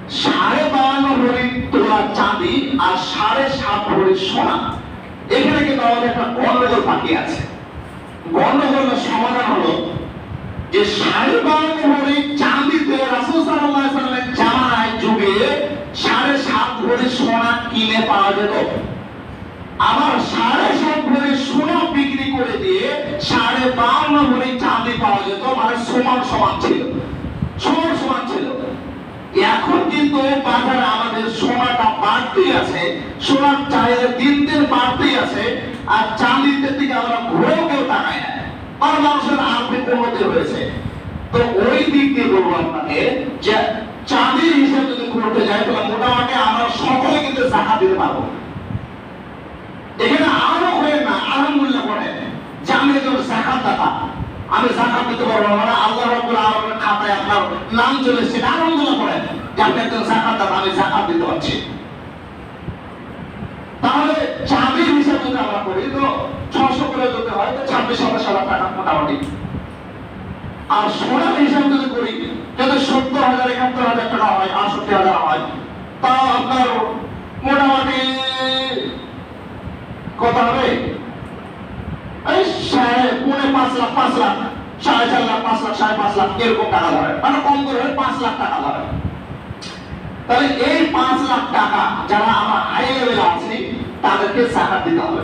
52.5 ভরি তোলা চাঁদি আর 7.5 ভরি সোনা। এখানে কিন্তু আমাদের একটা গন্ডগোল বাকি আছে। গন্ডগোলের সমাধান হলো যে 52 ভরি চাঁদিতে রাসূল সাল্লাল্লাহু আলাইহি ওয়াসাল্লামের জামানায় যুগে 7.5 ভরি সোনা কিনে পাওয়া যেত। আবার 7.5 ভরি সোনা বিক্রি করে দিয়ে 52.5 ভরি চাঁদি পাওয়া যেত, মানে সমান সমান ছিল, সমান সমান ছিল। এখন কিন্তু বাজারে আমাদের সোনাটা বাড়তেই আছে, সোনার চাহিদা দিন দিন বাড়তেই আছে, আর চাঁদির দিকে আমরা ঘুরেও কেউ তাকাই না, আর মানুষের আর্থিক উন্নতি হয়েছে। তো ওই দিক দিয়ে বলবো আপনাকে যে চাঁদির হিসাব যদি করতে যাই তাহলে মোটামুটি আমরা সকলে কিন্তু জাকাত দিতে পারবো। এখানে আরো হয়ে না আলহামদুলিল্লাহ বলেন যে আমি একজন জাকাত দাতা, আমি জাকাত দিতে পারবো না, আল্লাহ রাব্বুল আলামিনের খাতায় আপনার নাম চলে এসেছে, আলহামদুলিল্লাহ বলেন যে আপনি একজন জাকাত দাতা, আমি জাকাত দিতে পারছি। তাহলে চাঁদির হিসাব যদি আমরা করি তো 600 করে যদি হয় তো 26,000 টাকা মোটামুটি। আর সোনার হিসাব যদি করি যদি 70,000 71,000 টাকা হয়, 68,000 হয়, তাও আপনার মোটামুটি কত হবে? এই 5.5 লাখ, 5 লাখ, 4.5 লাখ, 5 লাখ, 5.5 লাখ এরকম টাকা ধরে, মানে কম করে 5 লাখ টাকা ধরে। তাহলে এই 5 লাখ টাকা যারা আমরা হাই লেভেলে আছি তাদেরকে জাকাত দিতে হবে।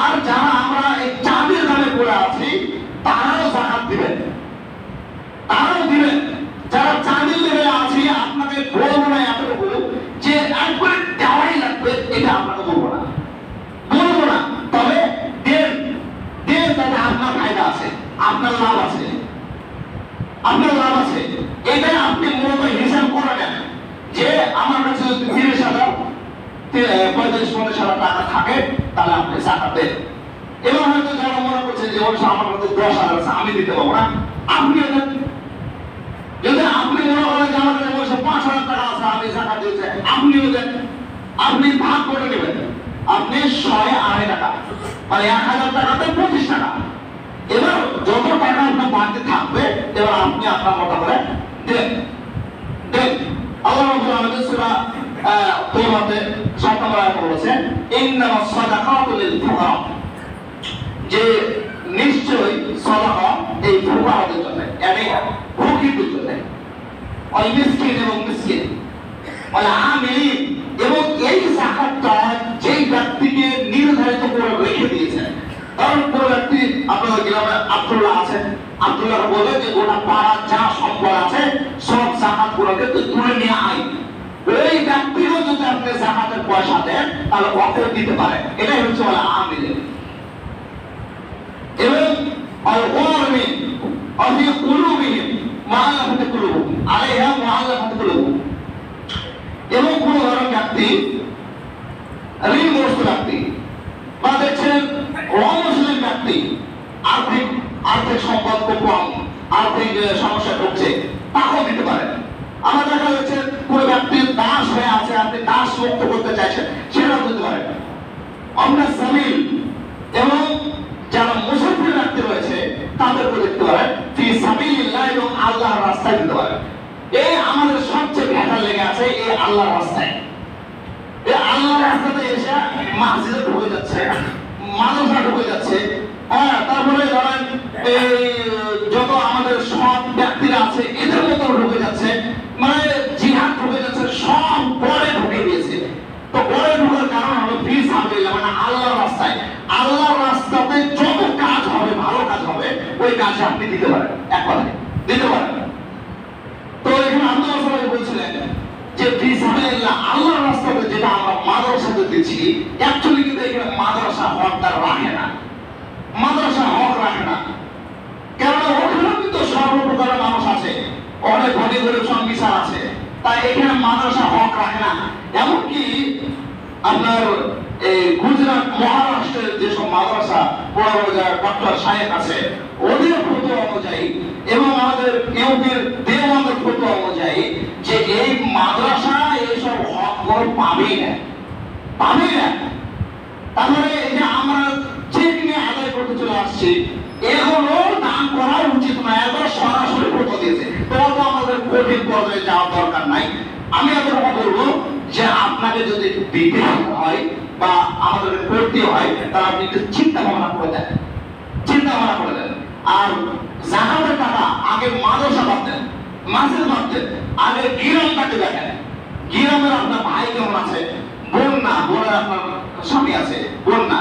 আর যারা আমরা এই চাঁদের দামে পড়ে আছি তারাও জাকাত দিবেন, তারাও দিবেন। যারা চাঁদের লেভেলে আছি আপনাকে বলবো না এতটুকু যে একবার দেওয়াই লাগবে, এটা আপনাকে বলবো না, বলবো না। তবে দেন দেন, তাতে আপনার ফায়দা আছে, আপনার লাভ আছে, আপনার লাভ আছে। এটাই আপনি মূলত হিসাব করে নেন যে আমার কাছে যদি 30,000 35,000 টাকা থাকে তাহলে আপনি জাকাত দেন। এবার হয়তো যারা মনে করছে যে আমার কাছে 10,000 আছে আমি দিতে পারবো না, আপনিও দেন। যদি আপনি মনে করেন যে আমার কাছে 5,000 টাকা আছে আমি জাকাত দিতে, আপনিও দেন। আপনি ভাগ করে নেবেন, আপনি 102 টাকা মানে 1,000 টাকাতে 25 টাকা। এবার যত টাকা আপনার বাড়তে থাকবে এবার আপনি আপনার মতো করে দেন দেন। আল্লাহ রাব্বুল আলামিন সূরা তাওবাতে 7 নম্বর আয়াতে বলেছেন ইন্নামাস সাদাকাতু লিল ফুকারা, যে নিশ্চয়ই সাদাকা এই ফুকারাদের জন্য, মানে ফকিরদের জন্য, ওই মিসকিন এবং মিসকিন ওয়াল আমিলিন, এবং এই যাকাতটা যেই ব্যক্তিকে নির্ধারিত করে রেখে দিয়েছেন। কারণ কোন ব্যক্তি আপনাদের গ্রামে আব্দুল্লাহ আছেন, আব্দুল্লাহ বলে যে গোটা পাড়ার যা সম্পদ আছে সব যাকাত গুলোকে তুলে নিয়ে আয়। ওই ব্যক্তিরও যদি আপনি যাকাতের পয়সা দেন তাহলে ওকে দিতে পারেন, এটাই হচ্ছে ওয়াল আমিলিন। এবং আল ওয়ারমিন অফি কুলুবিহিম মুআল্লাফাতি কুলুবুহুম আলাইহা মুআল্লাফাতি কুলুবুহুম, এবং কোন ধরনের ব্যক্তি ঋণগ্রস্ত ব্যক্তি বা দেখছেন অমুসলিম ব্যক্তি আর্থিক সম্পদ খুব কম, আর্থিক সমস্যা হচ্ছে, তাকেও দিতে পারেন। আমার দেখা যাচ্ছে কোন ব্যক্তি দাস হয়ে আছে, আপনি দাস মুক্ত করতে চাইছেন, সেটাও দিতে পারেন। আমরা সামিল এবং যারা মুসাফির ব্যক্তি রয়েছে তাদেরকে দেখতে পারেন ফি সাবিলিল্লাহ, এবং আল্লাহর রাস্তায় দিতে পারেন। এই আমাদের সবচেয়ে ভেটা লেগে আছে এই আল্লাহর রাস্তায়। এই আল্লাহর রাস্তাতে এসে মসজিদে ঢুকে যাচ্ছে, মাদ্রাসা ঢুকে যাচ্ছে, হ্যাঁ, তারপরে ধরেন এই যত আমাদের সৎ ব্যক্তিরা আছে এদের মতো ঢুকে যাচ্ছে, মানে জিহাদ ঢুকে যাচ্ছে, সব পরে ঢুকে দিয়েছে। তো পরে ঢুকার কারণ হলো ফি সাবিলিল্লাহ, মানে আল্লাহর রাস্তায়। আল্লাহর রাস্তাতে যত কাজ হবে, ভালো কাজ হবে, ওই কাজে আপনি দিতে পারেন, এক কথায় দিতে পারেন। তো এখানে আল্লাহ সবাই বলছিলেন যে ফি সাবিলিল্লাহ, আল্লাহর রাস্তাতে যেটা আমরা মাদ্রাসাতে দিচ্ছি, অ্যাকচুয়ালি কিন্তু এখানে মাদ্রাসা হকদার রাখে না, মাদ্রাসা হক রাখে না। কেননা ওখানে কিন্তু সর্বপ্রকারের মানুষ আছে, অনেক ধনী গরিব সংবিচার আছে, তাই এখানে মাদ্রাসা হক রাখে না। এমনকি আপনার এই গুজরাট মহারাষ্ট্রের যেসব মাদ্রাসা বড় বড় যারা ডক্টর সাহেব আছে ওদের ফতোয়া অনুযায়ী এবং আমাদের ইউপির দেওবন্দের ফতোয়া অনুযায়ী যে এই মাদ্রাসা এইসব হক পাবেই না, পাবেই না। তাহলে এই যে আমরা চেক নিয়ে আদায় করতে চলে আসছি, এগুলো দান করা উচিত না। একবার সরাসরি ফতোয়া দিয়েছে, তোমার তো আমাদের কঠিন পর্যায়ে যাওয়ার দরকার নাই, আমি এতটুকু বলবো যে আপনাকে যদি দিতে হয় বা আমাদের করতে হয় তাহলে আপনি একটু চিন্তা ভাবনা করে দেন, চিন্তা ভাবনা করে দেন। আর জাকাতের টাকা আগে মাদ্রাসা ভাবতেন, মাসের ভাবতেন, আগে গ্রামটাকে দেখেন, গ্রামের আপনার ভাই কেমন আছে, বোন না, বোনের আপনার স্বামী আছে, বোন না,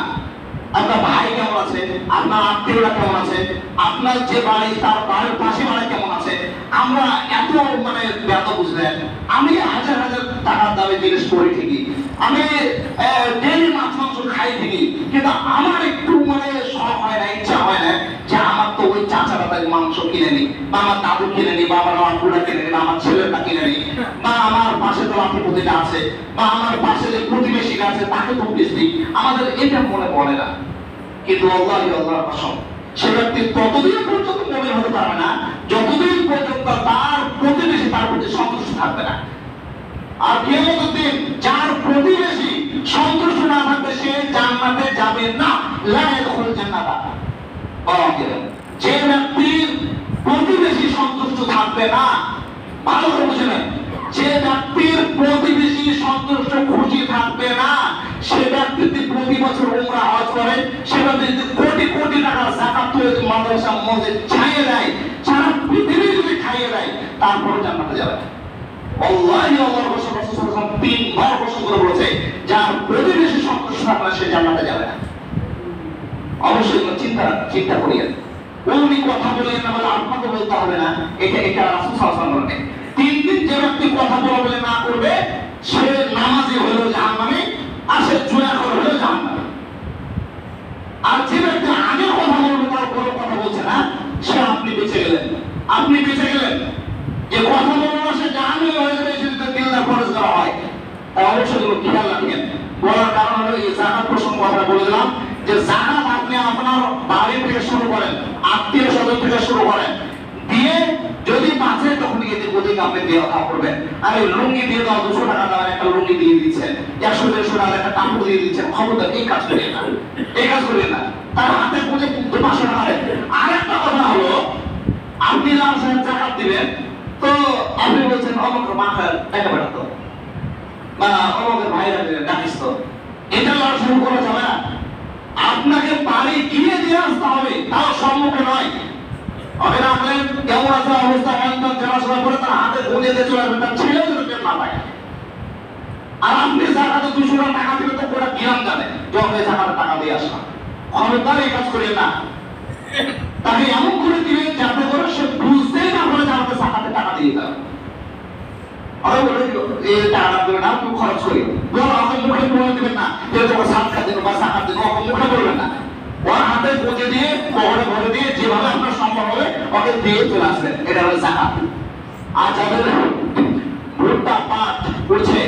আপনার ভাই কেমন আছে, আপনার আত্মীয়রা কেমন আছে, আপনার যে বাড়ি তার বাড়ির পাশে বাড়ি কেমন আছে। আমরা এত মানে ব্যথা বুঝলেন, আমি হাজার হাজার টাকার দামে জিনিস করি ঠিকই, আমি ডেলি মাছ মাংস খাই ঠিকই, কিন্তু আমার একটু মানে শখ হয় না, ইচ্ছা হয় না যে আমার তো ওই চাচারা তাই মাংস কিনে নি, বা আমার দাদু কিনে নি, বা আমার আব্বুরা কিনে নি, বা আমার ছেলেটা কিনে নি, বা আমার পাশে তো লাঠিপতিটা আছে, বা আমার পাশে যে প্রতিবেশীটা আছে তাকে তো দিই। আমাদের এটা মনে পড়ে না। কিন্তু আল্লাহই আল্লাহর কসম, সে ব্যক্তি ততদিন পর্যন্ত মনে হতে পারবে না যতদিন পর্যন্ত তার প্রতিবেশী তার প্রতি সন্তুষ্ট থাকবে না। আর কিয়ামতের দিন যার প্রতিবেশী সন্তুষ্ট না থাকবে সে জান্নাতে যাবে না, লা ইয়াদখুল জান্নাতা। যে ব্যক্তির প্রতিবেশী সন্তুষ্ট থাকবে না, ভালো করে বুঝে নেন, যে ব্যক্তির প্রতিবেশী সন্তুষ্ট খুশি থাকবে না, সে ব্যক্তি প্রতি বছর উমরা হজ করে, সে ব্যক্তি কোটি কোটি টাকা যাকাত তুলে মাদ্রাসা মসজিদ ছাইয়ে দেয়, সারা পৃথিবী যদি খাইয়ে দেয়, তারপরে জান্নাতে যাবে না। আল্লাহই আল্লাহর কসম, রাসূল সাল্লাল্লাহু আলাইহি ওয়াসাল্লাম তিনবার কসম করে বলেছে যার প্রতিবেশী সন্তুষ্ট থাকবে না সে জান্নাতে যাবে না। অবশ্যই চিন্তা করিয়েন, উনি কথা বলেন না বলে আপনাকে বলতে হবে না, এটা রাসূল সাল্লাল্লাহু আলাইহি ওয়াসাল্লাম বলেন। তিন দিন যে ব্যক্তি কথা বলে না করবে সে নামাজি হলেও জাহান্নামে, আর সে জুয়াখোর হলেও জাহান্নামে। আর যে ব্যক্তি আগে কথা বলবে তার বড় কথা বলছে না, সে আপনি বেঁচে গেলেন, আপনি বেঁচে গেলেন। যে কথা বলবে না সে জাহান্নামে হয়ে যাবে, যদি দিলদা খরচ করা হয়। তাই অবশ্যই এগুলো খেয়াল রাখেন। বলার কারণ হলো এই জাকাত প্রসঙ্গ আমরা বলে দিলাম যে জাকাত আপনি আপনার বাড়ি থেকে শুরু করেন, আত্মীয় স্বজন থেকে শুরু করেন, দিয়ে যদি বাঁচে তখন এদের প্রতি আপনি দেওয়া করবেন। আর এই লুঙ্গি দিয়ে দাও, 200 টাকা দাও, একটা লুঙ্গি দিয়ে দিচ্ছেন, 100-150 টাকা একটা কাপড় দিয়ে দিচ্ছেন, ক্ষমতা এই কাজ করেন না, এই কাজ করেন না। তার হাতে পুজো 500 টাকা দেন। আর একটা কথা হলো, আপনি যখন জাকাত দিবেন তো আপনি বলছেন অমুক মাথার টাকা পাঠাতো বা অমুকের ভাইরা ডাকিস, তো এটা লড়া শুরু করা যাবে না। আপনাকে বাড়ি গিয়ে দিয়ে আসতে হবে, তাও সম্মুখে নয়। আপনি রাখলেন কেমন আছে অবস্থা, জানাশোনা করে তার হাতে গুঁজে দিয়ে চলে আসবেন, তার ছেলেও যদি পেট না পায়। আর আপনি জাকাতে 200 টাকা দিলে তো পুরো গ্রাম জানে যখন জাকাতে টাকা দিয়ে আসলাম। খবরদার এই কাজ করেন না। তাকে এমন করে দিবেন যাতে করে সে বুঝতেই না পারে যে আমাকে জাকাতে টাকা দিয়ে দাও। আরে বলে এই টাকা দেবে না, তুমি খরচ করি বলো, আমাকে মুখে বলে দিবেন না যে তোমাকে সাতটা দিন বা জাকাত দিন, ওকে মুখে বলবেন না। ওর হাতে গুঁজে দিয়ে কোহরে ভরে দিয়ে যেভাবে আপনার সম্ভব হবে ওকে দিয়ে চলে আসবেন, এটা হলো জাকাত। আর যাদের ভুট্টা পাট করছে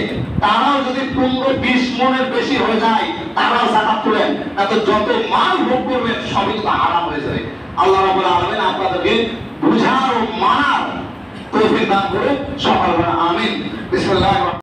তারাও যদি 15-20 মনের বেশি হয়ে যায় তারাও জাকাত তুলেন, না তো যত মাল ভোগ করবেন সবই তো হারাম হয়ে যাবে। আল্লাহ রাব্বুল আলামিন আপনাদেরকে বুঝার ও মানার তৌফিক দান করে সকল আমিন। বিসমিল্লাহির